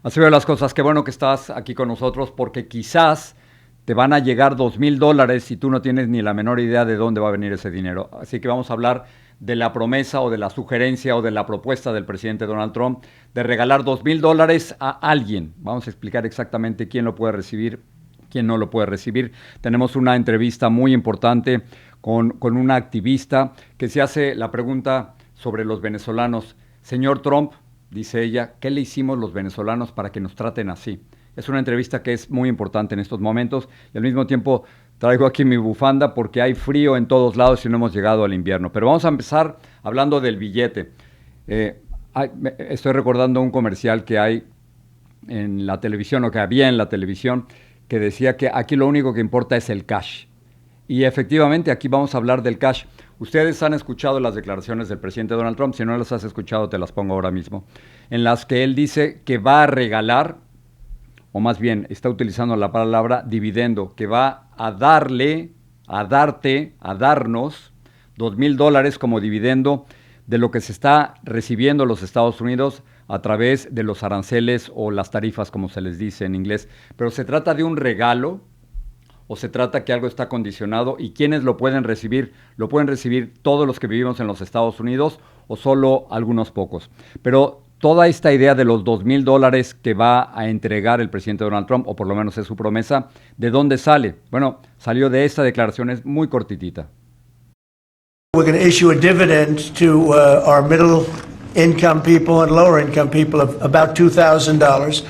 Así veo las cosas. Qué bueno que estás aquí con nosotros porque quizás te van a llegar $2,000 y tú no tienes ni la menor idea de dónde va a venir ese dinero. Así que vamos a hablar de la promesa o de la sugerencia o de la propuesta del presidente Donald Trump de regalar $2,000 a alguien. Vamos a explicar exactamente quién lo puede recibir, quién no lo puede recibir. Tenemos una entrevista muy importante con una activista que se hace la pregunta sobre los venezolanos. Señor Trump, dice ella, ¿qué le hicimos los venezolanos para que nos traten así? Es una entrevista que es muy importante en estos momentos y al mismo tiempo traigo aquí mi bufanda porque hay frío en todos lados y no hemos llegado al invierno. Pero vamos a empezar hablando del billete. Estoy recordando un comercial que hay en la televisión o que había en la televisión que decía que aquí lo único que importa es el cash. Y efectivamente aquí vamos a hablar del cash. Ustedes han escuchado las declaraciones del presidente Donald Trump, si no las has escuchado te las pongo ahora mismo, en las que él dice que va a regalar, o más bien está utilizando la palabra dividendo, que va a darle, a darte, a darnos $2,000 como dividendo de lo que se está recibiendo los Estados Unidos a través de los aranceles o las tarifas, como se les dice en inglés. Pero se trata de un regalo o se trata que algo está condicionado y quiénes lo pueden recibir. ¿Lo pueden recibir todos los que vivimos en los Estados Unidos o solo algunos pocos? Pero toda esta idea de los $2,000 que va a entregar el presidente Donald Trump, o por lo menos es su promesa, ¿de dónde sale? Bueno, salió de esta declaración, es muy cortitita. We're going to issue a dividend to our middle income people and lower income people of about $2,000.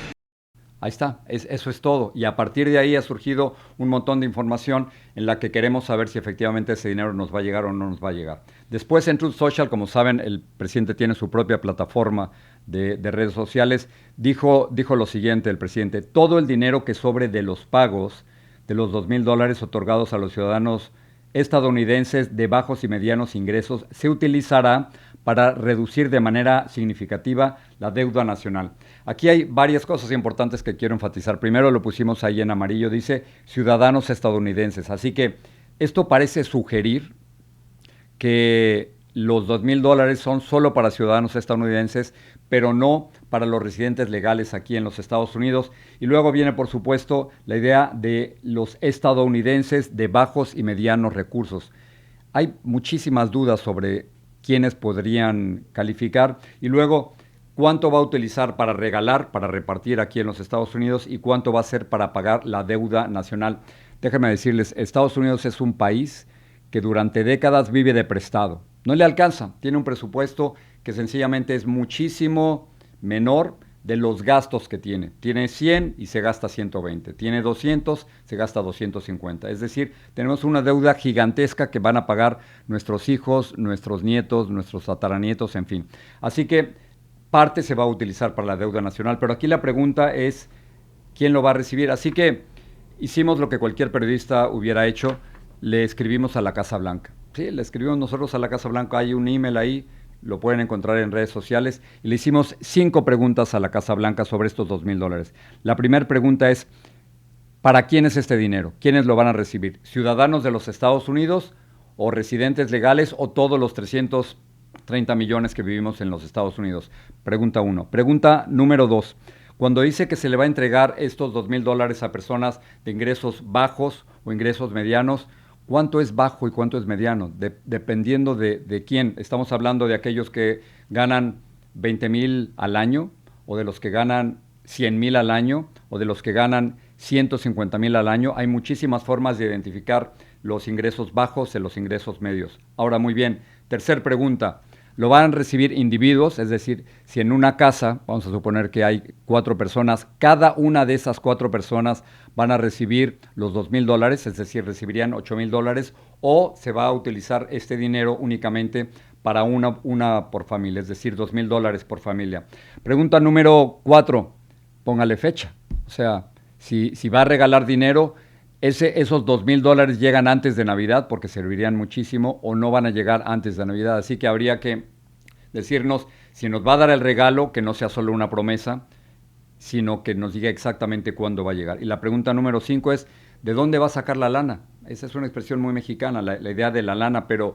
Ahí está, eso es todo. Y a partir de ahí ha surgido un montón de información en la que queremos saber si efectivamente ese dinero nos va a llegar o no nos va a llegar. Después en Truth Social, como saben, el presidente tiene su propia plataforma de redes sociales. Dijo lo siguiente el presidente: todo el dinero que sobre de los pagos de los $2,000 otorgados a los ciudadanos estadounidenses de bajos y medianos ingresos se utilizará para reducir de manera significativa la deuda nacional. Aquí hay varias cosas importantes que quiero enfatizar. Primero lo pusimos ahí en amarillo, dice ciudadanos estadounidenses. Así que esto parece sugerir que los $2,000 son solo para ciudadanos estadounidenses, pero no para los residentes legales aquí en los Estados Unidos. Y luego viene, por supuesto, la idea de los estadounidenses de bajos y medianos recursos. Hay muchísimas dudas sobre quiénes podrían calificar y luego cuánto va a utilizar para regalar, para repartir aquí en los Estados Unidos y cuánto va a ser para pagar la deuda nacional. Déjenme decirles, Estados Unidos es un país que durante décadas vive de prestado. No le alcanza, tiene un presupuesto que sencillamente es muchísimo menor de los gastos que tiene. Tiene 100 y se gasta 120. Tiene 200, se gasta 250. Es decir, tenemos una deuda gigantesca que van a pagar nuestros hijos, nuestros nietos, nuestros tataranietos, en fin. Así que parte se va a utilizar para la deuda nacional, pero aquí la pregunta es ¿quién lo va a recibir? Así que hicimos lo que cualquier periodista hubiera hecho, le escribimos a la Casa Blanca. Sí, le escribimos nosotros a la Casa Blanca, hay un email ahí, lo pueden encontrar en redes sociales, y le hicimos 5 preguntas a la Casa Blanca sobre estos $2,000. La primera pregunta es, ¿para quién es este dinero? ¿Quiénes lo van a recibir? ¿Ciudadanos de los Estados Unidos o residentes legales o todos los 330 millones que vivimos en los Estados Unidos? Pregunta 1. Pregunta número 2. Cuando dice que se le va a entregar estos $2,000 a personas de ingresos bajos o ingresos medianos, ¿cuánto es bajo y cuánto es mediano? Dependiendo de quién. Estamos hablando de aquellos que ganan 20,000 al año, o de los que ganan 100,000 al año, o de los que ganan 150,000 al año. Hay muchísimas formas de identificar los ingresos bajos de los ingresos medios. Ahora, muy bien. Tercer pregunta. Lo van a recibir individuos, es decir, si en una casa, vamos a suponer que hay 4 personas, cada una de esas 4 personas van a recibir los $2,000, es decir, recibirían $8,000, o se va a utilizar este dinero únicamente para una por familia, es decir, $2,000 por familia. Pregunta número 4, póngale fecha. O sea, si va a regalar dinero, esos $2,000 llegan antes de Navidad porque servirían muchísimo, o no van a llegar antes de Navidad. Así que habría que decirnos si nos va a dar el regalo, que no sea solo una promesa, sino que nos diga exactamente cuándo va a llegar. Y la pregunta número 5 es, ¿de dónde va a sacar la lana? Esa es una expresión muy mexicana, la idea de la lana, pero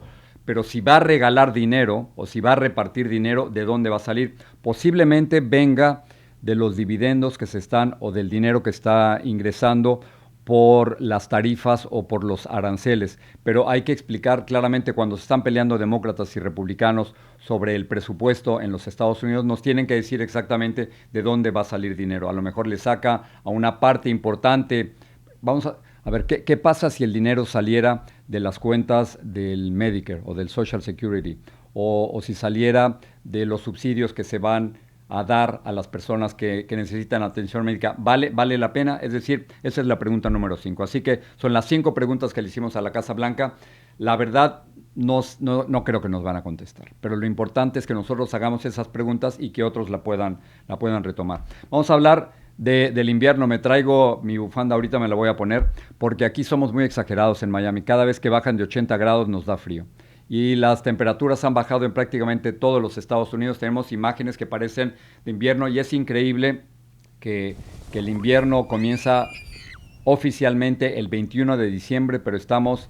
si va a regalar dinero o si va a repartir dinero, ¿de dónde va a salir? Posiblemente venga de los dividendos que se están o del dinero que está ingresando por las tarifas o por los aranceles, pero hay que explicar claramente cuando se están peleando demócratas y republicanos sobre el presupuesto en los Estados Unidos, nos tienen que decir exactamente de dónde va a salir dinero. A lo mejor le saca a una parte importante. Vamos a ver, ¿qué pasa si el dinero saliera de las cuentas del Medicare o del Social Security? O si saliera de los subsidios que se van a dar a las personas que necesitan atención médica. ¿Vale la pena? Es decir, esa es la pregunta número 5. Así que son las 5 preguntas que le hicimos a la Casa Blanca. La verdad, no creo que nos van a contestar, pero lo importante es que nosotros hagamos esas preguntas y que otros la puedan retomar. Vamos a hablar del invierno. Me traigo mi bufanda, ahorita me la voy a poner, porque aquí somos muy exagerados en Miami. Cada vez que bajan de 80 grados nos da frío. Y las temperaturas han bajado en prácticamente todos los Estados Unidos. Tenemos imágenes que parecen de invierno y es increíble que el invierno comienza oficialmente el 21 de diciembre, pero estamos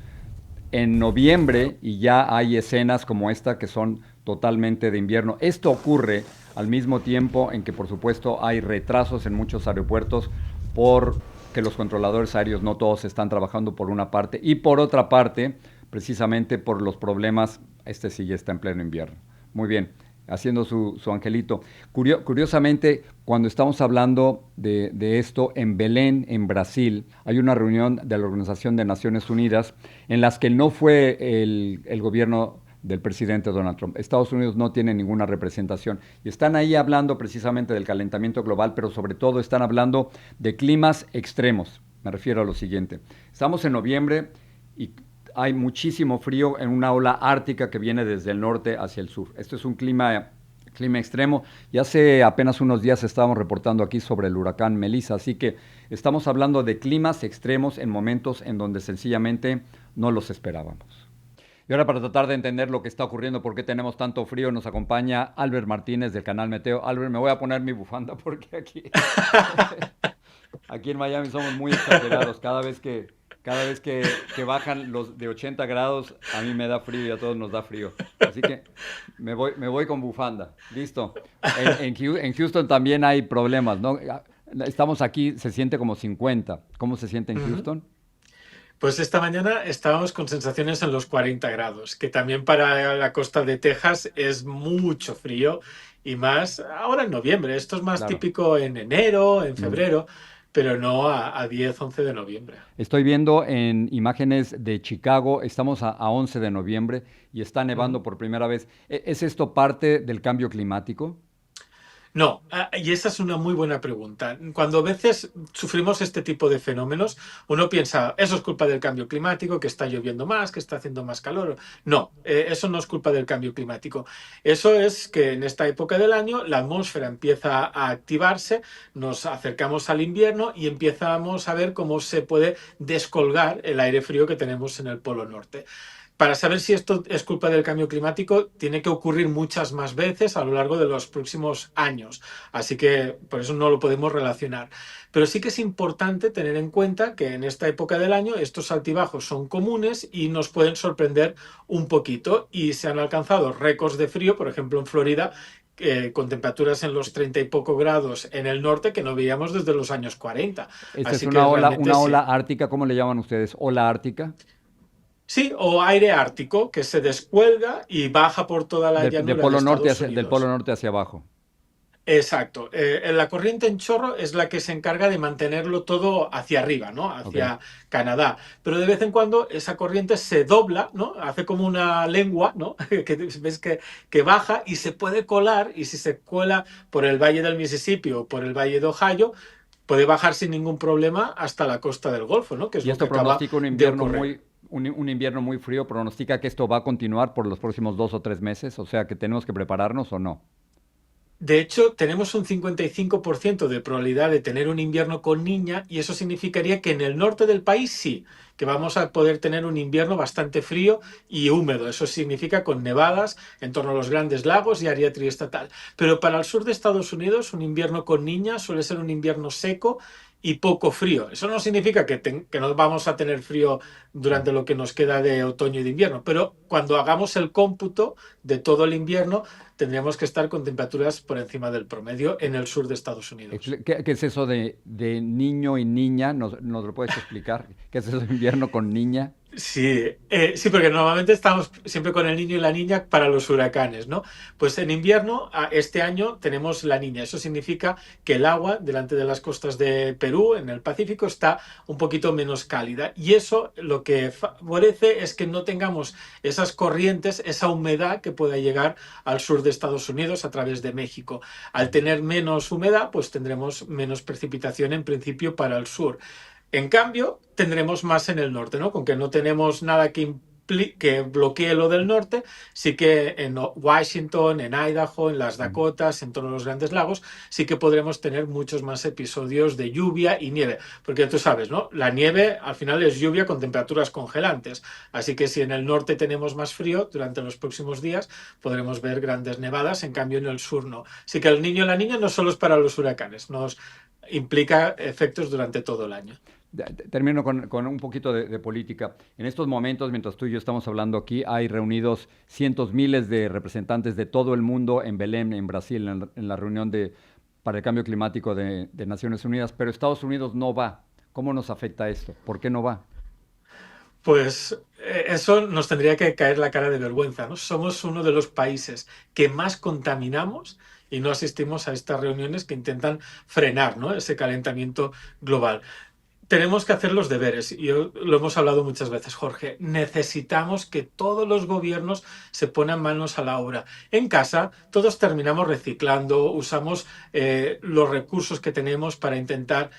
en noviembre y ya hay escenas como esta que son totalmente de invierno. Esto ocurre al mismo tiempo en que, por supuesto, hay retrasos en muchos aeropuertos porque los controladores aéreos no todos están trabajando por una parte y por otra parte, precisamente por los problemas, este sí ya está en pleno invierno. Muy bien, haciendo su angelito. Curiosamente, cuando estamos hablando de esto, en Belén, en Brasil, hay una reunión de la Organización de Naciones Unidas en las que no fue el gobierno del presidente Donald Trump. Estados Unidos no tiene ninguna representación y están ahí hablando precisamente del calentamiento global, pero sobre todo están hablando de climas extremos. Me refiero a lo siguiente. Estamos en noviembre y hay muchísimo frío en una ola ártica que viene desde el norte hacia el sur. Esto es un clima extremo. Y hace apenas unos días estábamos reportando aquí sobre el huracán Melissa, así que estamos hablando de climas extremos en momentos en donde sencillamente no los esperábamos. Y ahora, para tratar de entender lo que está ocurriendo, por qué tenemos tanto frío, nos acompaña Albert Martínez del canal Meteo. Albert, me voy a poner mi bufanda porque aquí en Miami somos muy exagerados. Cada vez que bajan los de 80 grados, a mí me da frío y a todos nos da frío. Así que me voy con bufanda. Listo. En Houston también hay problemas, ¿no? Estamos aquí, se siente como 50. ¿Cómo se siente en Houston? Pues esta mañana estábamos con sensaciones en los 40 grados, que también para la costa de Texas es mucho frío y más ahora en noviembre. Esto es más típico en enero, en febrero, pero no a 10, 11 de noviembre. Estoy viendo en imágenes de Chicago, estamos a 11 de noviembre y está nevando por primera vez. ¿Es esto parte del cambio climático? No, y esa es una muy buena pregunta. Cuando a veces sufrimos este tipo de fenómenos, uno piensa, eso es culpa del cambio climático, que está lloviendo más, que está haciendo más calor. No, eso no es culpa del cambio climático. Eso es que en esta época del año la atmósfera empieza a activarse, nos acercamos al invierno y empezamos a ver cómo se puede descolgar el aire frío que tenemos en el Polo Norte. Para saber si esto es culpa del cambio climático, tiene que ocurrir muchas más veces a lo largo de los próximos años. Así que por eso no lo podemos relacionar. Pero sí que es importante tener en cuenta que en esta época del año estos altibajos son comunes y nos pueden sorprender un poquito. Y se han alcanzado récords de frío, por ejemplo en Florida, con temperaturas en los 30 y poco grados en el norte que no veíamos desde los años 40. Esta es una ola ártica, ¿cómo le llaman ustedes? ¿Ola ártica? Sí, o aire ártico que se descuelga y baja por toda la llanura de Estados Unidos. Del polo norte hacia abajo. Exacto. La corriente en chorro es la que se encarga de mantenerlo todo hacia arriba, ¿no? Hacia Canadá. Pero de vez en cuando esa corriente se dobla, ¿no? Hace como una lengua, ¿no? Que ves que baja y se puede colar, y si se cuela por el valle del Mississippi o por el valle de Ohio, puede bajar sin ningún problema hasta la costa del Golfo, ¿no? Que es y esto pronostica un invierno muy frío, pronostica que esto va a continuar por los próximos 2 o 3 meses, o sea que tenemos que prepararnos o no. De hecho, tenemos un 55% de probabilidad de tener un invierno con niña y eso significaría que en el norte del país sí, que vamos a poder tener un invierno bastante frío y húmedo. Eso significa con nevadas en torno a los Grandes Lagos y área triestatal. Pero para el sur de Estados Unidos, un invierno con niña suele ser un invierno seco y poco frío. Eso no significa que no vamos a tener frío durante lo que nos queda de otoño y de invierno, pero cuando hagamos el cómputo de todo el invierno, tendríamos que estar con temperaturas por encima del promedio en el sur de Estados Unidos. ¿Qué es eso de niño y niña? ¿Nos lo puedes explicar? ¿Qué es eso de invierno con niña? Sí, sí, porque normalmente estamos siempre con el niño y la niña para los huracanes, ¿no? Pues en invierno, este año tenemos la niña. Eso significa que el agua delante de las costas de Perú, en el Pacífico, está un poquito menos cálida. Y eso lo que favorece es que no tengamos esas corrientes, esa humedad que pueda llegar al sur de Estados Unidos a través de México. Al tener menos humedad, pues tendremos menos precipitación en principio para el sur. En cambio, tendremos más en el norte, ¿no? Con que no tenemos nada que bloquee lo del norte, sí que en Washington, en Idaho, en las Dakotas, en todos los grandes lagos, sí que podremos tener muchos más episodios de lluvia y nieve. Porque tú sabes, ¿no? La nieve al final es lluvia con temperaturas congelantes. Así que si en el norte tenemos más frío, durante los próximos días podremos ver grandes nevadas, en cambio en el sur no. Así que el niño y la niña no solo es para los huracanes, nos implica efectos durante todo el año. Termino con un poquito de política. En estos momentos, mientras tú y yo estamos hablando aquí, hay reunidos cientos, miles de representantes de todo el mundo en Belém, en Brasil, en la reunión para el cambio climático de Naciones Unidas, pero Estados Unidos no va. ¿Cómo nos afecta esto? ¿Por qué no va? Pues eso nos tendría que caer la cara de vergüenza, ¿no? Somos uno de los países que más contaminamos y no asistimos a estas reuniones que intentan frenar, ¿no?, ese calentamiento global. Tenemos que hacer los deberes, y lo hemos hablado muchas veces, Jorge. Necesitamos que todos los gobiernos se pongan manos a la obra. En casa, todos terminamos reciclando, usamos los recursos que tenemos para intentar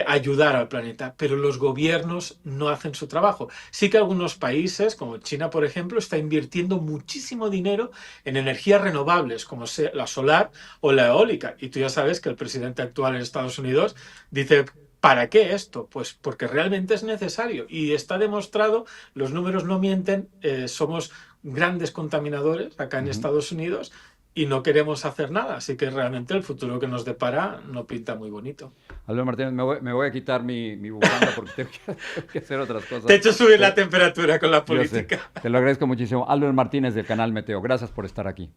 ayudar al planeta, pero los gobiernos no hacen su trabajo. Sí que algunos países, como China, por ejemplo, está invirtiendo muchísimo dinero en energías renovables, como la solar o la eólica. Y tú ya sabes que el presidente actual en Estados Unidos dice: ¿para qué esto? Pues porque realmente es necesario y está demostrado, los números no mienten, somos grandes contaminadores acá en Estados Unidos y no queremos hacer nada, así que realmente el futuro que nos depara no pinta muy bonito. Albert Martínez, me voy a quitar mi bufanda porque tengo que hacer otras cosas. Te he hecho subir la temperatura con la política. Te lo agradezco muchísimo. Albert Martínez del canal Meteo, gracias por estar aquí.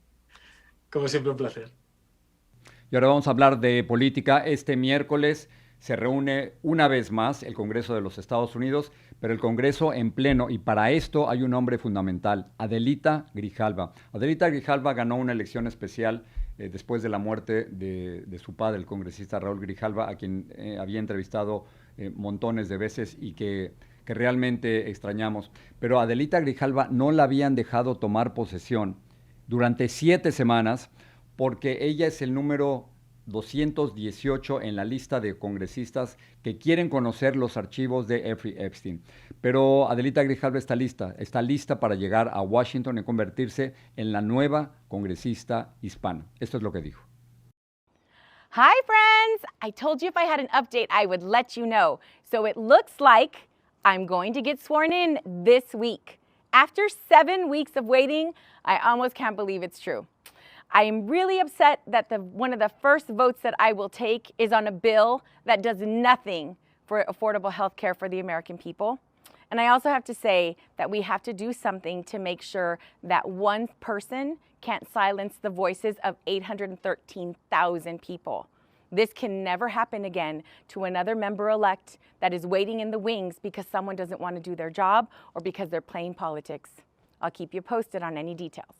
Como siempre, un placer. Y ahora vamos a hablar de política. Este miércoles se reúne una vez más el Congreso de los Estados Unidos, pero el Congreso en pleno, y para esto hay un hombre fundamental, Adelita Grijalva. Adelita Grijalva ganó una elección especial después de la muerte de su padre, el congresista Raúl Grijalva, a quien había entrevistado montones de veces y que realmente extrañamos. Pero a Adelita Grijalva no la habían dejado tomar posesión durante 7 semanas porque ella es el número 218 en la lista de congresistas que quieren conocer los archivos de Jeffrey Epstein. Pero Adelita Grijalva está lista para llegar a Washington y convertirse en la nueva congresista hispana. Esto es lo que dijo. Hi, friends! I told you if I had an update, I would let you know. So it looks like I'm going to get sworn in this week. After 7 weeks of waiting, I almost can't believe it's true. I am really upset that one of the first votes that I will take is on a bill that does nothing for affordable health care for the American people. And I also have to say that we have to do something to make sure that one person can't silence the voices of 813,000 people. This can never happen again to another member-elect that is waiting in the wings because someone doesn't want to do their job or because they're playing politics. I'll keep you posted on any details.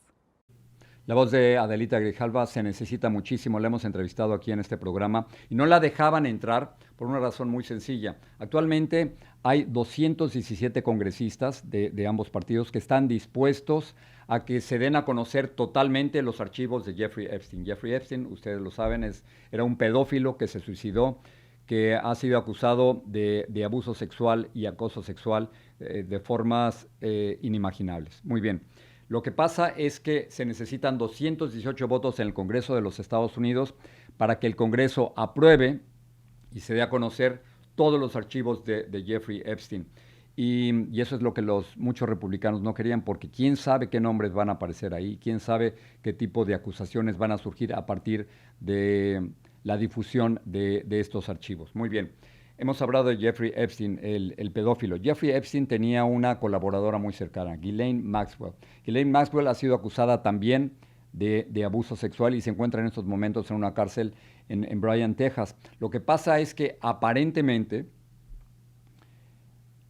La voz de Adelita Grijalva se necesita muchísimo, la hemos entrevistado aquí en este programa y no la dejaban entrar por una razón muy sencilla. Actualmente hay 217 congresistas de ambos partidos que están dispuestos a que se den a conocer totalmente los archivos de Jeffrey Epstein. Jeffrey Epstein, ustedes lo saben, era un pedófilo que se suicidó, que ha sido acusado de abuso sexual y acoso sexual de formas inimaginables. Muy bien. Lo que pasa es que se necesitan 218 votos en el Congreso de los Estados Unidos para que el Congreso apruebe y se dé a conocer todos los archivos de Jeffrey Epstein. Y eso es lo que muchos republicanos no querían, porque quién sabe qué nombres van a aparecer ahí, quién sabe qué tipo de acusaciones van a surgir a partir de la difusión de estos archivos. Muy bien. Hemos hablado de Jeffrey Epstein, el pedófilo. Jeffrey Epstein tenía una colaboradora muy cercana, Ghislaine Maxwell. Ghislaine Maxwell ha sido acusada también de abuso sexual y se encuentra en estos momentos en una cárcel en Bryan, Texas. Lo que pasa es que aparentemente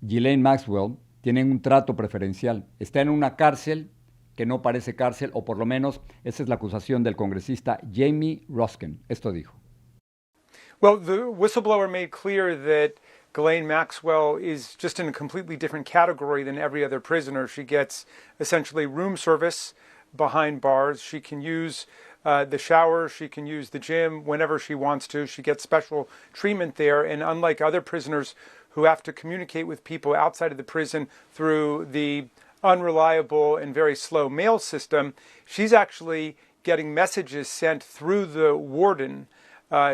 Ghislaine Maxwell tiene un trato preferencial. Está en una cárcel que no parece cárcel, o por lo menos esa es la acusación del congresista Jamie Raskin. Esto dijo. Well, the whistleblower made clear that Ghislaine Maxwell is just in a completely different category than every other prisoner. She gets essentially room service behind bars. She can use the shower. She can use the gym whenever she wants to. She gets special treatment there. And unlike other prisoners who have to communicate with people outside of the prison through the unreliable and very slow mail system, she's actually getting messages sent through the warden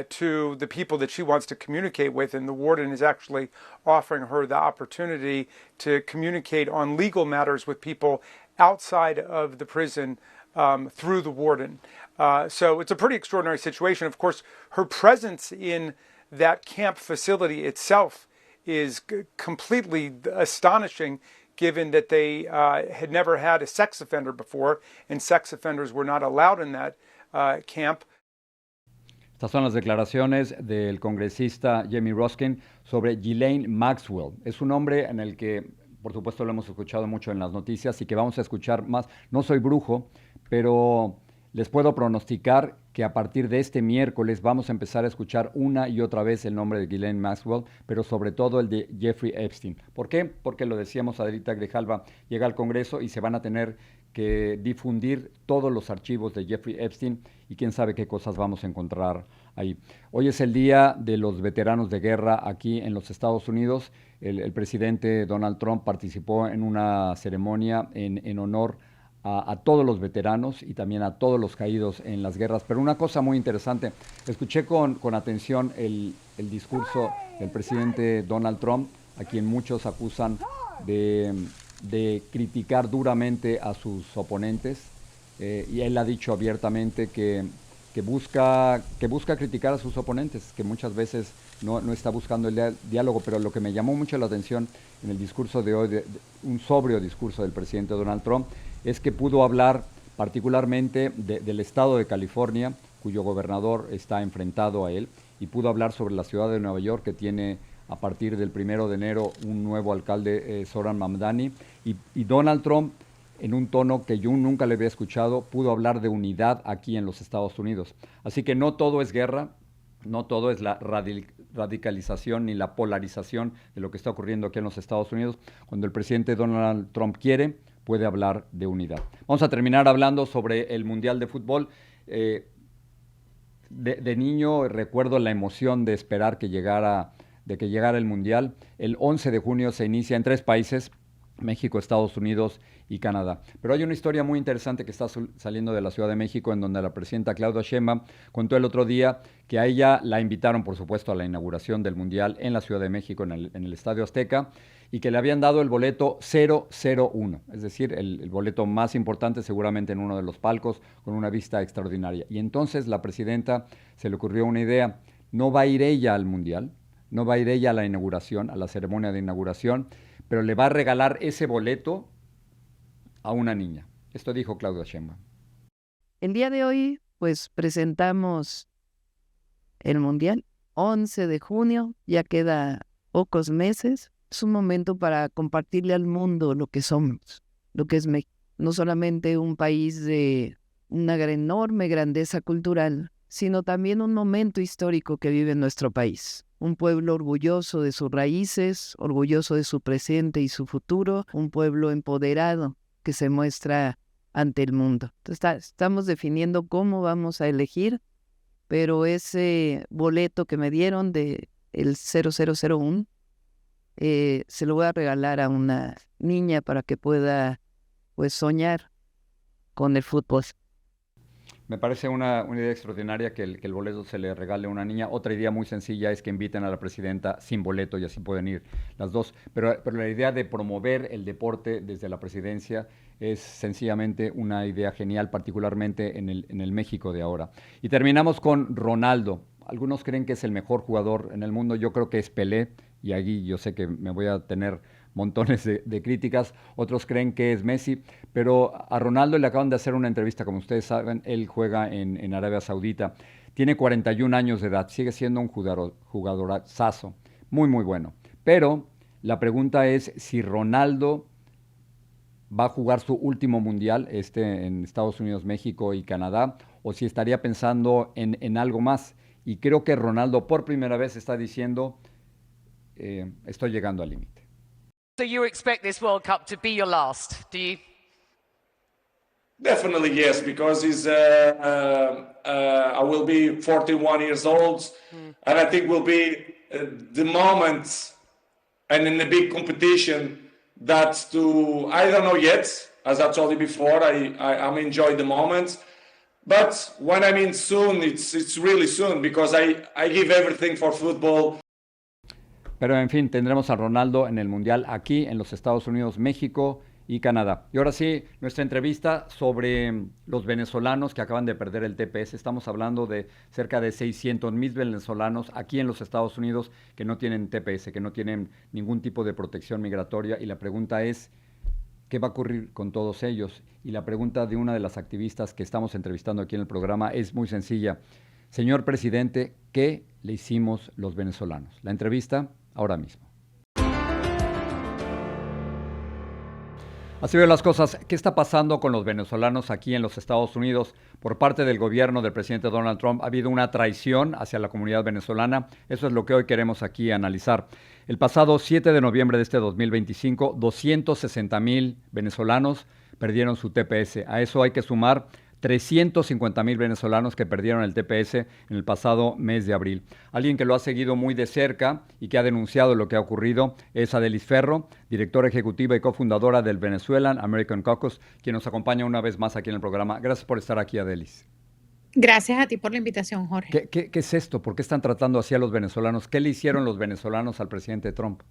to the people that she wants to communicate with, and the warden is actually offering her the opportunity to communicate on legal matters with people outside of the prison through the warden. So it's a pretty extraordinary situation. Of course, her presence in that camp facility itself is completely astonishing, given that they had never had a sex offender before, and sex offenders were not allowed in that camp. Estas son las declaraciones del congresista Jamie Raskin sobre Ghislaine Maxwell. Es un nombre en el que, por supuesto, lo hemos escuchado mucho en las noticias y que vamos a escuchar más. No soy brujo, pero les puedo pronosticar que a partir de este miércoles vamos a empezar a escuchar una y otra vez el nombre de Ghislaine Maxwell, pero sobre todo el de Jeffrey Epstein. ¿Por qué? Porque lo decíamos, Adelita Grijalva llega al Congreso y se van a tener que difundir todos los archivos de Jeffrey Epstein y quién sabe qué cosas vamos a encontrar ahí. Hoy es el Día de los Veteranos de Guerra aquí en los Estados Unidos. El presidente Donald Trump participó en una ceremonia en honor a todos los veteranos y también a todos los caídos en las guerras. Pero una cosa muy interesante, escuché con atención el discurso del presidente Donald Trump, a quien muchos acusan de criticar duramente a sus oponentes, y él ha dicho abiertamente que busca criticar a sus oponentes, que muchas veces no está buscando el diálogo. Pero lo que me llamó mucho la atención en el discurso de hoy, un sobrio discurso del presidente Donald Trump, es que pudo hablar particularmente del estado de California, cuyo gobernador está enfrentado a él, y pudo hablar sobre la ciudad de Nueva York, que tiene a partir del 1 de enero un nuevo alcalde, Zohran Mamdani, y Donald Trump, en un tono que yo nunca le había escuchado, pudo hablar de unidad aquí en los Estados Unidos. Así que no todo es guerra, no todo es la radicalización ni la polarización de lo que está ocurriendo aquí en los Estados Unidos. Cuando el presidente Donald Trump quiere, puede hablar de unidad. Vamos a terminar hablando sobre el Mundial de Fútbol. De niño recuerdo la emoción de esperar que llegara el Mundial. El 11 de junio se inicia en 3 países, México, Estados Unidos y Canadá. Pero hay una historia muy interesante que está saliendo de la Ciudad de México, en donde la presidenta Claudia Sheinbaum contó el otro día que a ella la invitaron, por supuesto, a la inauguración del Mundial en la Ciudad de México, en el Estadio Azteca, y que le habían dado el boleto 001, es decir, el boleto más importante seguramente en uno de los palcos, con una vista extraordinaria. Y entonces la presidenta se le ocurrió una idea: no va a ir ella al Mundial, no va a ir ella a la inauguración, a la ceremonia de inauguración, pero le va a regalar ese boleto a una niña. Esto dijo Claudia Sheinbaum. El día de hoy, pues presentamos el Mundial, 11 de junio, ya queda pocos meses. Es un momento para compartirle al mundo lo que somos, lo que es México. No solamente un país de una enorme grandeza cultural, sino también un momento histórico que vive nuestro país. Un pueblo orgulloso de sus raíces, orgulloso de su presente y su futuro, un pueblo empoderado que se muestra ante el mundo. Entonces, estamos definiendo cómo vamos a elegir, pero ese boleto que me dieron de el 0001, se lo voy a regalar a una niña para que pueda, pues, soñar con el fútbol. Me parece una idea extraordinaria que el boleto se le regale a una niña. Otra idea muy sencilla es que inviten a la presidenta sin boleto y así pueden ir las dos. Pero la idea de promover el deporte desde la presidencia es sencillamente una idea genial, particularmente en el México de ahora. Y terminamos con Ronaldo. algunos creen que es el mejor jugador en el mundo, yo creo que es Pelé, y aquí yo sé que me voy a tener montones de críticas, otros creen que es Messi, pero a Ronaldo le acaban de hacer una entrevista, como ustedes saben, él juega en Arabia Saudita, tiene 41 años de edad, sigue siendo un jugadorazo, muy muy bueno, pero la pregunta es si Ronaldo va a jugar su último mundial en Estados Unidos, México y Canadá, o si estaría pensando en algo más. Y creo que Ronaldo por primera vez está diciendo, estoy llegando al límite. So you expect this World Cup to be your last, do you? Definitely yes, because I will be 41 years old, and I think will be the moment, and in a big competition, that's to, I don't know yet, as I told you before, I'm enjoying the moment, but when I mean soon, it's really soon, because I give everything for football. Pero en fin, tendremos a Ronaldo en el Mundial aquí en los Estados Unidos, México y Canadá. Y ahora sí, nuestra entrevista sobre los venezolanos que acaban de perder el TPS. Estamos hablando de cerca de 600,000 venezolanos aquí en los Estados Unidos que no tienen TPS, que no tienen ningún tipo de protección migratoria. Y la pregunta es, ¿qué va a ocurrir con todos ellos? Y la pregunta de una de las activistas que estamos entrevistando aquí en el programa es muy sencilla. Señor presidente, ¿qué le hicimos los venezolanos? La entrevista ahora mismo. Así veo las cosas. ¿Qué está pasando con los venezolanos aquí en los Estados Unidos? Por parte del gobierno del presidente Donald Trump ha habido una traición hacia la comunidad venezolana. Eso es lo que hoy queremos aquí analizar. El pasado 7 de noviembre de este 2025, 260,000 venezolanos perdieron su TPS. A eso hay que sumar 350,000 venezolanos que perdieron el TPS en el pasado mes de abril. Alguien que lo ha seguido muy de cerca y que ha denunciado lo que ha ocurrido es Adelis Ferro, directora ejecutiva y cofundadora del Venezuelan American Caucus, quien nos acompaña una vez más aquí en el programa. Gracias por estar aquí, Adelis. Gracias a ti por la invitación, Jorge. ¿Qué es esto? ¿Por qué están tratando así a los venezolanos? ¿Qué le hicieron los venezolanos al presidente Trump?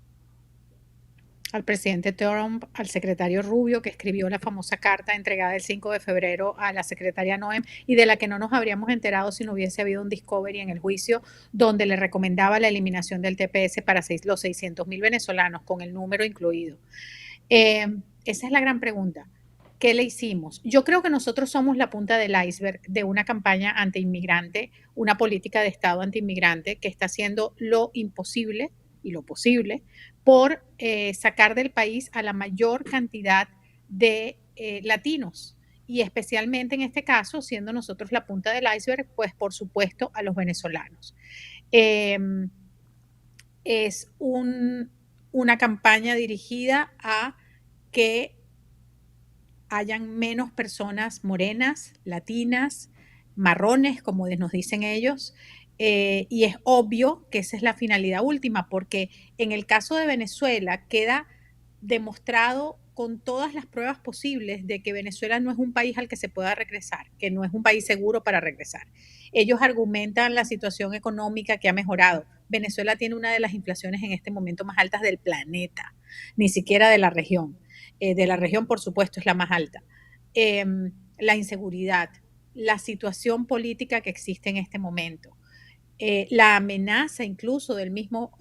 Al presidente Trump, al secretario Rubio, que escribió la famosa carta entregada el 5 de febrero a la secretaria Noem y de la que no nos habríamos enterado si no hubiese habido un discovery en el juicio donde le recomendaba la eliminación del TPS para los 600,000 venezolanos, con el número incluido. Esa es la gran pregunta. ¿Qué le hicimos? Yo creo que nosotros somos la punta del iceberg de una campaña antiinmigrante, una política de Estado antiinmigrante que está haciendo lo imposible y lo posible por sacar del país a la mayor cantidad de latinos y especialmente en este caso, siendo nosotros la punta del iceberg, pues por supuesto a los venezolanos. Es una campaña dirigida a que hayan menos personas morenas, latinas, marrones, como nos dicen ellos, y es obvio que esa es la finalidad última, porque en el caso de Venezuela queda demostrado con todas las pruebas posibles de que Venezuela no es un país al que se pueda regresar, que no es un país seguro para regresar. Ellos argumentan la situación económica que ha mejorado. Venezuela tiene una de las inflaciones en este momento más altas del planeta, ni siquiera de la región. De la región, por supuesto, es la más alta. La inseguridad, la situación política que existe en este momento, la amenaza incluso del mismo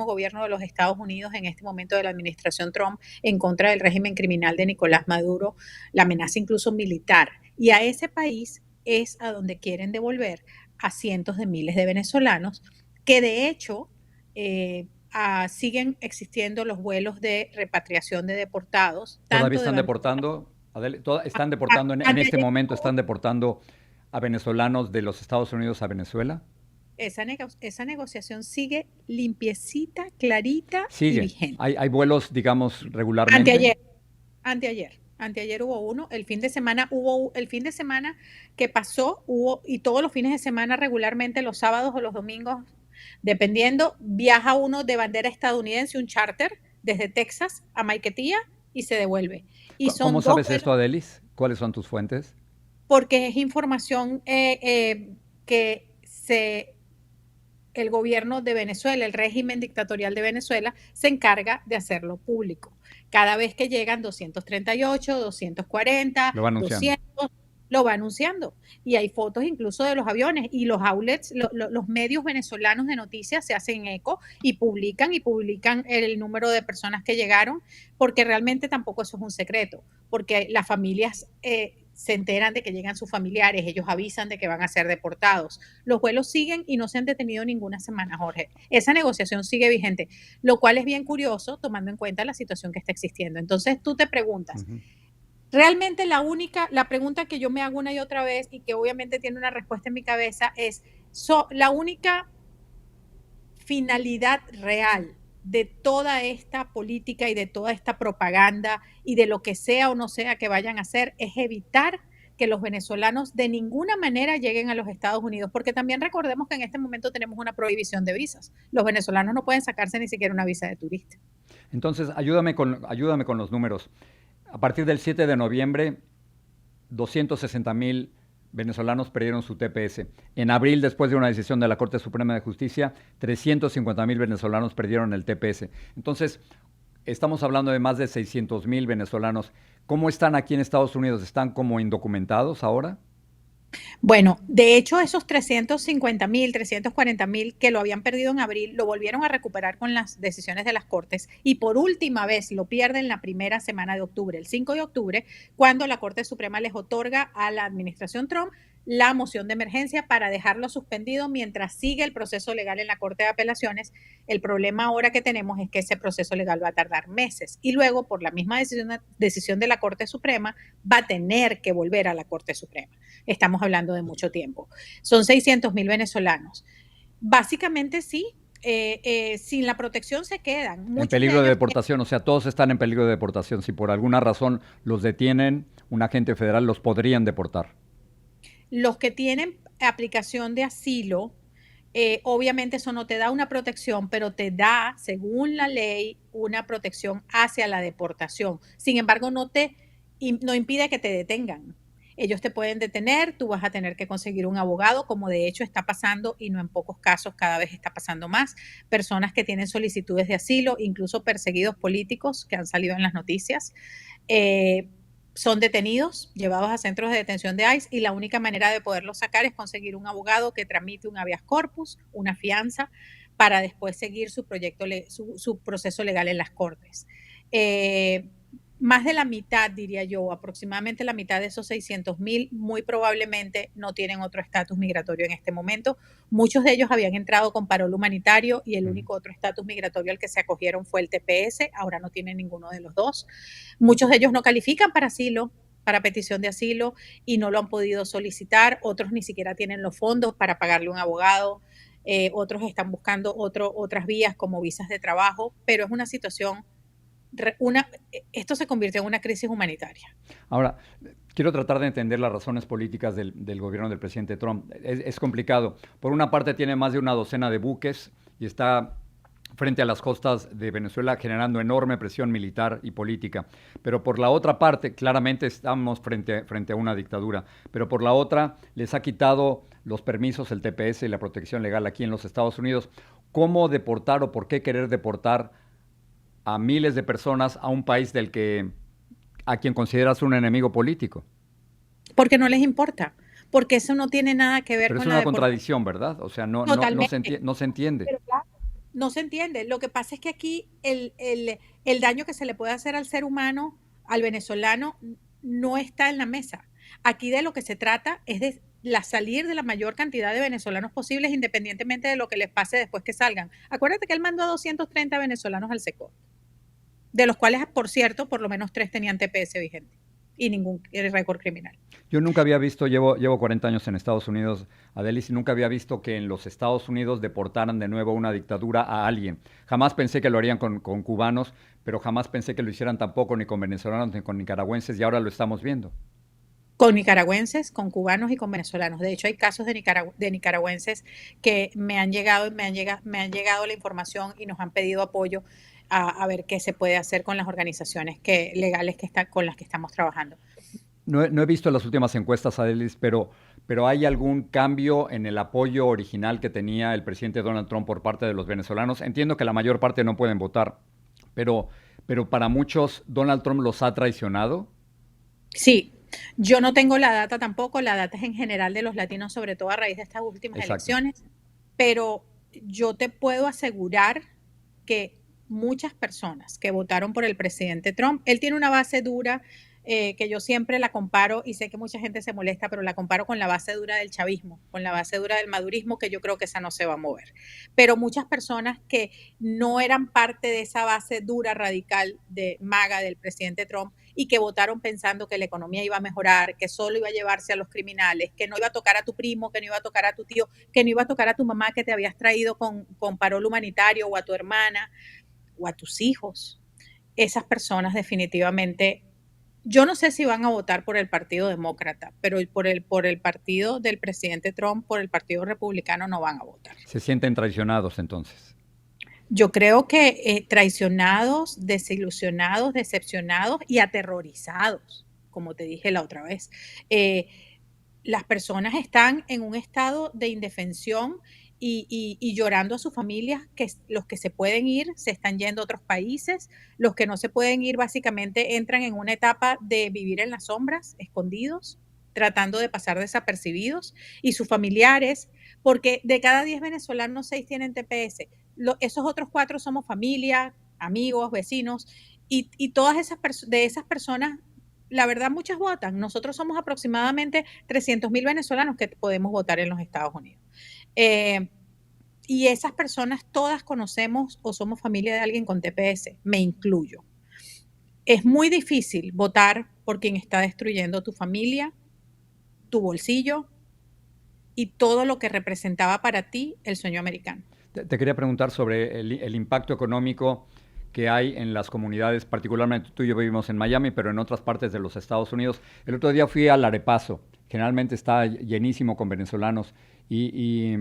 gobierno de los Estados Unidos en este momento de la administración Trump en contra del régimen criminal de Nicolás Maduro, la amenaza incluso militar. Y a ese país es a donde quieren devolver a cientos de miles de venezolanos que de hecho siguen existiendo los vuelos de repatriación de deportados. ¿Todavía están deportando? Adele, ¿están deportando en este momento? ¿Están deportando a venezolanos de los Estados Unidos a Venezuela? Esa negociación sigue limpiecita, clarita y vigente. ¿Hay vuelos, digamos, regularmente? Anteayer hubo uno. El fin de semana que pasó hubo, y todos los fines de semana regularmente, los sábados o los domingos, dependiendo, viaja uno de bandera estadounidense, un charter, desde Texas a Maiquetía y se devuelve. Y ¿Cómo sabes esto, Adelis? ¿Cuáles son tus fuentes? Porque es información que el gobierno de Venezuela, el régimen dictatorial de Venezuela, se encarga de hacerlo público. Cada vez que llegan 238, 240, 200, lo va anunciando. Y hay fotos incluso de los aviones y los outlets, los medios venezolanos de noticias se hacen eco y publican el número de personas que llegaron, porque realmente tampoco eso es un secreto, porque las familias se enteran de que llegan sus familiares, ellos avisan de que van a ser deportados. Los vuelos siguen y no se han detenido ninguna semana, Jorge. Esa negociación sigue vigente, lo cual es bien curioso tomando en cuenta la situación que está existiendo. Entonces tú te preguntas, realmente la pregunta que yo me hago una y otra vez y que obviamente tiene una respuesta en mi cabeza es, la única finalidad real de toda esta política y de toda esta propaganda y de lo que sea o no sea que vayan a hacer es evitar que los venezolanos de ninguna manera lleguen a los Estados Unidos, porque también recordemos que en este momento tenemos una prohibición de visas. Los venezolanos no pueden sacarse ni siquiera una visa de turista. Entonces, ayúdame con los números. A partir del 7 de noviembre, 260,000 venezolanos perdieron su TPS. En abril, después de una decisión de la Corte Suprema de Justicia, 350,000 venezolanos perdieron el TPS. Entonces, estamos hablando de más de 600,000 venezolanos. ¿Cómo están aquí en Estados Unidos? ¿Están como indocumentados ahora? Bueno, de hecho, esos 350,000, 340,000 que lo habían perdido en abril, lo volvieron a recuperar con las decisiones de las Cortes y por última vez lo pierden la primera semana de octubre, el 5 de octubre, cuando la Corte Suprema les otorga a la administración Trump la moción de emergencia para dejarlo suspendido mientras sigue el proceso legal en la Corte de Apelaciones. El problema ahora que tenemos es que ese proceso legal va a tardar meses y luego, por la misma decisión de la Corte Suprema, va a tener que volver a la Corte Suprema. Estamos hablando de mucho tiempo. Son 600,000 venezolanos. Básicamente sí, sin la protección se quedan. En peligro de deportación, o sea, todos están en peligro de deportación. Si por alguna razón los detienen, un agente federal los podrían deportar. Los que tienen aplicación de asilo, obviamente eso no te da una protección, pero te da, según la ley, una protección hacia la deportación. Sin embargo, no impide que te detengan. Ellos te pueden detener, tú vas a tener que conseguir un abogado, como de hecho está pasando y no en pocos casos, cada vez está pasando más. Personas que tienen solicitudes de asilo, incluso perseguidos políticos que han salido en las noticias, son detenidos, llevados a centros de detención de ICE y la única manera de poderlos sacar es conseguir un abogado que tramite un habeas corpus, una fianza, para después seguir su proceso legal en las cortes. Más de la mitad, diría yo, aproximadamente la mitad de esos 600,000 muy probablemente no tienen otro estatus migratorio en este momento. Muchos de ellos habían entrado con parol humanitario y el único otro estatus migratorio al que se acogieron fue el TPS, ahora no tienen ninguno de los dos. Muchos de ellos no califican para asilo, para petición de asilo y no lo han podido solicitar, otros ni siquiera tienen los fondos para pagarle un abogado, otros están buscando otras vías como visas de trabajo, pero es una situación esto se convirtió en una crisis humanitaria. Ahora, quiero tratar de entender las razones políticas del gobierno del presidente Trump. Es complicado. Por una parte tiene más de una docena de buques y está frente a las costas de Venezuela generando enorme presión militar y política. Pero por la otra parte, claramente estamos frente a una dictadura. Pero por la otra, les ha quitado los permisos, el TPS y la protección legal aquí en los Estados Unidos. ¿Cómo deportar o por qué querer deportar a miles de personas a un país a quien consideras un enemigo político? Porque no les importa, porque eso no tiene nada que ver con la deportación. Pero es una contradicción, ¿verdad? O sea, no se entiende. Pero claro, no se entiende. Lo que pasa es que aquí el daño que se le puede hacer al ser humano, al venezolano, no está en la mesa. Aquí de lo que se trata es de salir de la mayor cantidad de venezolanos posibles, independientemente de lo que les pase después que salgan. Acuérdate que él mandó a 230 venezolanos al SECO, de los cuales, por cierto, por lo menos 3 tenían TPS vigente y ningún récord criminal. Yo nunca había visto, llevo 40 años en Estados Unidos, Adelis, y nunca había visto que en los Estados Unidos deportaran de nuevo una dictadura a alguien. Jamás pensé que lo harían con cubanos, pero jamás pensé que lo hicieran tampoco ni con venezolanos ni con nicaragüenses, y ahora lo estamos viendo. Con nicaragüenses, con cubanos y con venezolanos. De hecho, hay casos de nicaragüenses que me han llegado la información y nos han pedido apoyo a ver qué se puede hacer con las organizaciones legales con las que estamos trabajando. No he visto las últimas encuestas, Adelis, pero ¿hay algún cambio en el apoyo original que tenía el presidente Donald Trump por parte de los venezolanos? Entiendo que la mayor parte no pueden votar, pero para muchos, ¿Donald Trump los ha traicionado? Sí, Yo no tengo la data tampoco, la data es en general de los latinos, sobre todo a raíz de estas últimas Exacto. elecciones, pero yo te puedo asegurar que muchas personas que votaron por el presidente Trump, él tiene una base dura que yo siempre la comparo, y sé que mucha gente se molesta, pero la comparo con la base dura del chavismo, con la base dura del madurismo, que yo creo que esa no se va a mover. Pero muchas personas que no eran parte de esa base dura radical de MAGA del presidente Trump y que votaron pensando que la economía iba a mejorar, que solo iba a llevarse a los criminales, que no iba a tocar a tu primo, que no iba a tocar a tu tío, que no iba a tocar a tu mamá que te habías traído con parol humanitario, o a tu hermana, o a tus hijos. Esas personas definitivamente, yo no sé si van a votar por el Partido Demócrata, pero por el partido del presidente Trump, por el Partido Republicano no van a votar. Se sienten traicionados entonces. Yo creo que traicionados, desilusionados, decepcionados y aterrorizados, como te dije la otra vez. Las personas están en un estado de indefensión y llorando a sus familias, que los que se pueden ir se están yendo a otros países, los que no se pueden ir básicamente entran en una etapa de vivir en las sombras, escondidos, tratando de pasar desapercibidos, y sus familiares, porque de cada 10 venezolanos, 6 tienen TPS. Esos otros 4 somos familia, amigos, vecinos, y todas esas personas, la verdad, muchas votan. Nosotros somos aproximadamente 300,000 venezolanos que podemos votar en los Estados Unidos. Y esas personas todas conocemos o somos familia de alguien con TPS, me incluyo. Es muy difícil votar por quien está destruyendo tu familia, tu bolsillo y todo lo que representaba para ti el sueño americano. Te quería preguntar sobre el impacto económico que hay en las comunidades, particularmente tú y yo vivimos en Miami, pero en otras partes de los Estados Unidos. El otro día fui al Arepazo, generalmente está llenísimo con venezolanos, y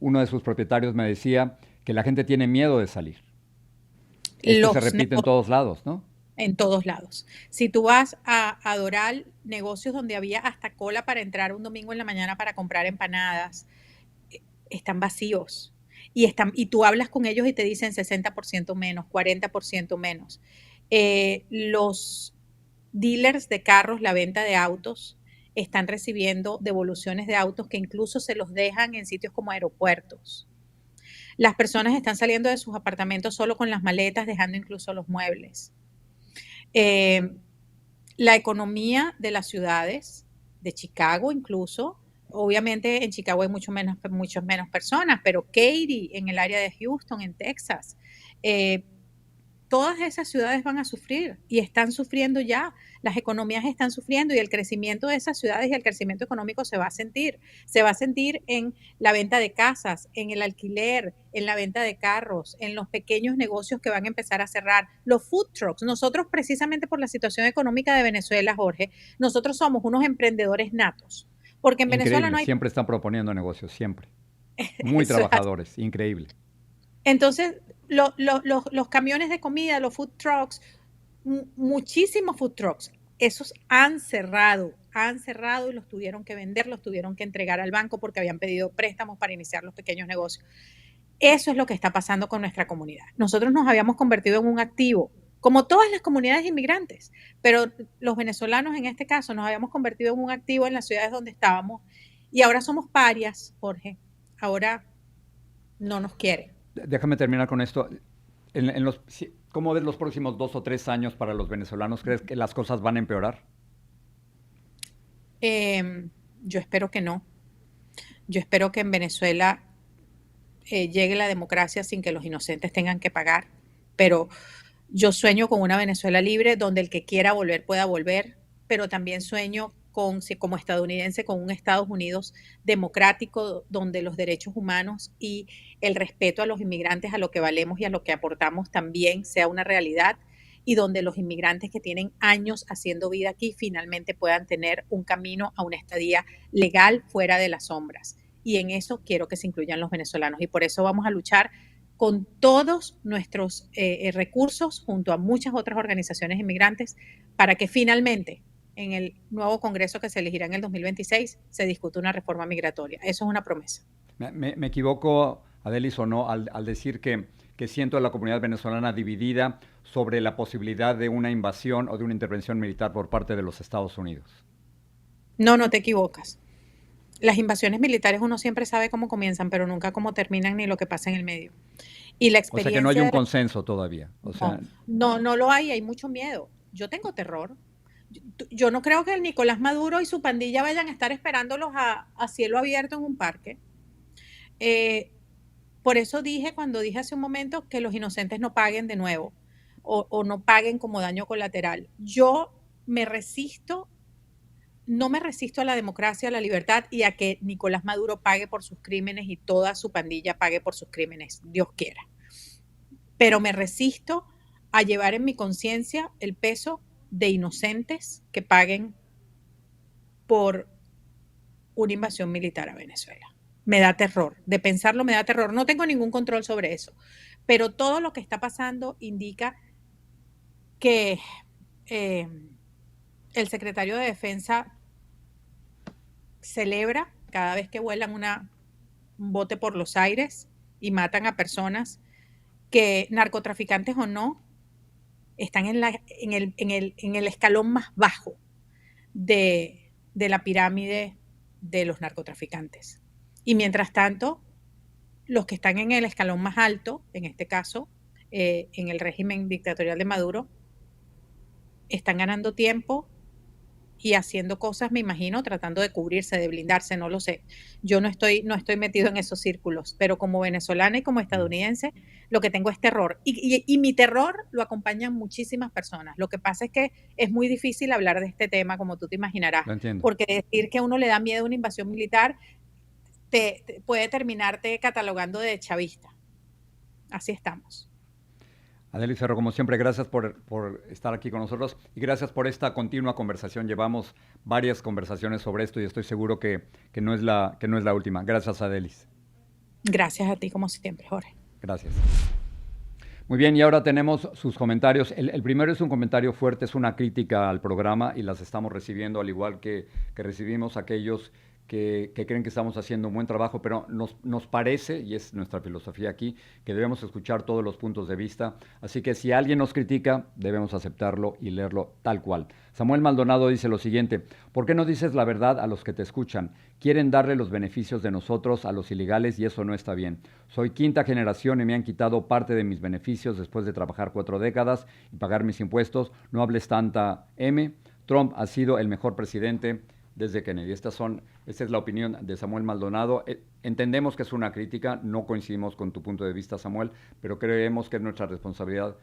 uno de sus propietarios me decía que la gente tiene miedo de salir. Esto se repite en todos lados, ¿no? En todos lados. Si tú vas a Doral, negocios donde había hasta cola para entrar un domingo en la mañana para comprar empanadas, están vacíos. Y tú hablas con ellos y te dicen 60% menos, 40% menos. Los dealers de carros, la venta de autos, están recibiendo devoluciones de autos que incluso se los dejan en sitios como aeropuertos. Las personas están saliendo de sus apartamentos solo con las maletas, dejando incluso los muebles. La economía de las ciudades, de Chicago incluso, obviamente en Chicago hay muchas menos personas, pero Katy, en el área de Houston, en Texas, todas esas ciudades van a sufrir y están sufriendo ya. Las economías están sufriendo y el crecimiento de esas ciudades y el crecimiento económico se va a sentir. Se va a sentir en la venta de casas, en el alquiler, en la venta de carros, en los pequeños negocios que van a empezar a cerrar. Los food trucks. Nosotros, precisamente por la situación económica de Venezuela, Jorge, nosotros somos unos emprendedores natos. Porque en Venezuela no hay... Siempre están proponiendo negocios, siempre. Muy trabajadores, increíble. Entonces, los camiones de comida, los food trucks, muchísimos food trucks, esos han cerrado y los tuvieron que vender, los tuvieron que entregar al banco porque habían pedido préstamos para iniciar los pequeños negocios. Eso es lo que está pasando con nuestra comunidad. Nosotros nos habíamos convertido en un activo, como todas las comunidades inmigrantes, pero los venezolanos en este caso nos habíamos convertido en un activo en las ciudades donde estábamos y ahora somos parias, Jorge. Ahora no nos quieren. Déjame terminar con esto. ¿Cómo ves los próximos 2 o 3 años para los venezolanos? ¿Crees que las cosas van a empeorar? Yo espero que no. Yo espero que en Venezuela llegue la democracia sin que los inocentes tengan que pagar. Pero yo sueño con una Venezuela libre donde el que quiera volver pueda volver, pero también sueño como estadounidense con un Estados Unidos democrático donde los derechos humanos y el respeto a los inmigrantes, a lo que valemos y a lo que aportamos también sea una realidad, y donde los inmigrantes que tienen años haciendo vida aquí finalmente puedan tener un camino a una estadía legal fuera de las sombras. Y en eso quiero que se incluyan los venezolanos y por eso vamos a luchar con todos nuestros recursos junto a muchas otras organizaciones inmigrantes para que finalmente en el nuevo Congreso que se elegirá en el 2026 se discute una reforma migratoria. Eso es una promesa. ¿Me equivoco, Adelis, o no, al decir que que siento a la comunidad venezolana dividida sobre la posibilidad de una invasión o de una intervención militar por parte de los Estados Unidos. No, no te equivocas. Las invasiones militares uno siempre sabe cómo comienzan, pero nunca cómo terminan ni lo que pasa en el medio. Y la O sea que no hay un experiencia... consenso todavía. O sea, No lo hay mucho miedo. Yo tengo terror. Yo no creo que el Nicolás Maduro y su pandilla vayan a estar esperándolos a cielo abierto en un parque. Por eso dije, cuando dije hace un momento, que los inocentes no paguen de nuevo o no paguen como daño colateral. Yo me resisto, no me resisto a la democracia, a la libertad y a que Nicolás Maduro pague por sus crímenes y toda su pandilla pague por sus crímenes, Dios quiera. Pero me resisto a llevar en mi conciencia el peso de inocentes que paguen por una invasión militar a Venezuela. Me da terror, de pensarlo me da terror. No tengo ningún control sobre eso, pero todo lo que está pasando indica que el secretario de Defensa celebra cada vez que vuelan un bote por los aires y matan a personas que, narcotraficantes o no, están en el escalón más bajo de la pirámide de los narcotraficantes. Y mientras tanto, los que están en el escalón más alto, en este caso, en el régimen dictatorial de Maduro, están ganando tiempo y haciendo cosas, me imagino, tratando de cubrirse, de blindarse, no lo sé. Yo no estoy metido en esos círculos, pero como venezolana y como estadounidense, lo que tengo es terror. Y mi terror lo acompañan muchísimas personas. Lo que pasa es que es muy difícil hablar de este tema, como tú te imaginarás, porque decir que a uno le da miedo una invasión militar te puede terminarte catalogando de chavista. Así estamos. Adelis Ferro, como siempre, gracias por estar aquí con nosotros y gracias por esta continua conversación. Llevamos varias conversaciones sobre esto y estoy seguro que no es la última. Gracias, Adelis. Gracias a ti, como siempre, Jorge. Gracias. Muy bien, y ahora tenemos sus comentarios. El primero es un comentario fuerte, es una crítica al programa y las estamos recibiendo, al igual que recibimos aquellos que creen que estamos haciendo un buen trabajo, pero nos parece, y es nuestra filosofía aquí, que debemos escuchar todos los puntos de vista. Así que si alguien nos critica, debemos aceptarlo y leerlo tal cual. Samuel Maldonado dice lo siguiente: ¿por qué no dices la verdad a los que te escuchan? Quieren darle los beneficios de nosotros a los ilegales y eso no está bien. Soy quinta generación y me han quitado parte de mis beneficios después de trabajar 4 décadas y pagar mis impuestos. No hables tanta M. Trump ha sido el mejor presidente desde Kennedy. Esta es la opinión de Samuel Maldonado. Entendemos que es una crítica, no coincidimos con tu punto de vista, Samuel, pero creemos que es nuestra responsabilidad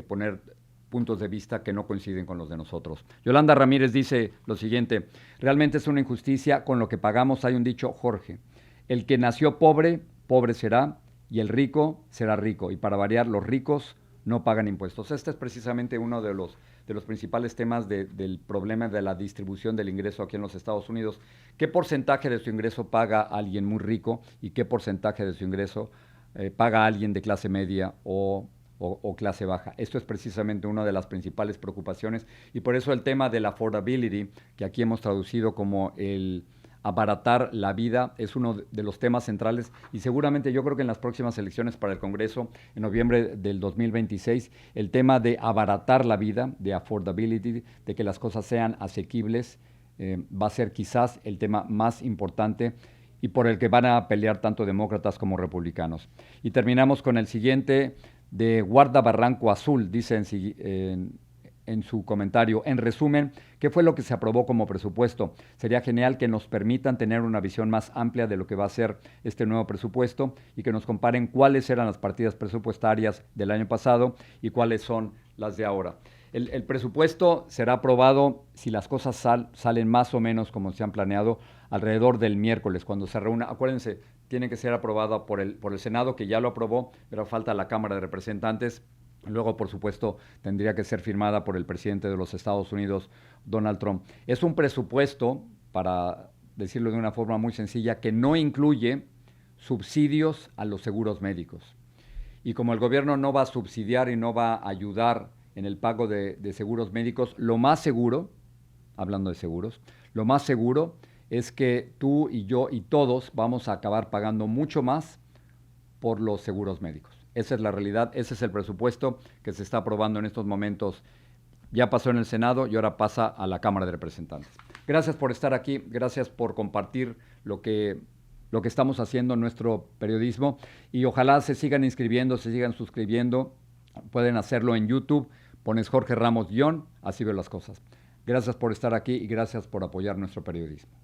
poner puntos de vista que no coinciden con los de nosotros. Yolanda Ramírez dice lo siguiente: realmente es una injusticia con lo que pagamos. Hay un dicho, Jorge: el que nació pobre, pobre será, y el rico será rico. Y para variar, los ricos no pagan impuestos. Este es precisamente uno de los principales temas del problema de la distribución del ingreso aquí en los Estados Unidos. ¿Qué porcentaje de su ingreso paga alguien muy rico y qué porcentaje de su ingreso paga alguien de clase media o clase baja? Esto es precisamente una de las principales preocupaciones y por eso el tema del affordability, que aquí hemos traducido como el abaratar la vida, es uno de los temas centrales y seguramente yo creo que en las próximas elecciones para el Congreso, en noviembre del 2026, el tema de abaratar la vida, de affordability, de que las cosas sean asequibles, va a ser quizás el tema más importante y por el que van a pelear tanto demócratas como republicanos. Y terminamos con el siguiente, de Guarda Barranco Azul, dice en su comentario: en resumen, ¿qué fue lo que se aprobó como presupuesto? Sería genial que nos permitan tener una visión más amplia de lo que va a ser este nuevo presupuesto y que nos comparen cuáles eran las partidas presupuestarias del año pasado y cuáles son las de ahora. El presupuesto será aprobado, si las cosas salen más o menos como se han planeado, alrededor del miércoles, cuando se reúna. Acuérdense, tiene que ser aprobada por el Senado, que ya lo aprobó, pero falta la Cámara de Representantes. Luego, por supuesto, tendría que ser firmada por el presidente de los Estados Unidos, Donald Trump. Es un presupuesto, para decirlo de una forma muy sencilla, que no incluye subsidios a los seguros médicos. Y como el gobierno no va a subsidiar y no va a ayudar en el pago de seguros médicos, lo más seguro, hablando de seguros, lo más seguro es que tú y yo y todos vamos a acabar pagando mucho más por los seguros médicos. Esa es la realidad, ese es el presupuesto que se está aprobando en estos momentos. Ya pasó en el Senado y ahora pasa a la Cámara de Representantes. Gracias por estar aquí, gracias por compartir lo que estamos haciendo en nuestro periodismo y ojalá se sigan inscribiendo, se sigan suscribiendo. Pueden hacerlo en YouTube, pones Jorge Ramos Guión, así veo las cosas. Gracias por estar aquí y gracias por apoyar nuestro periodismo.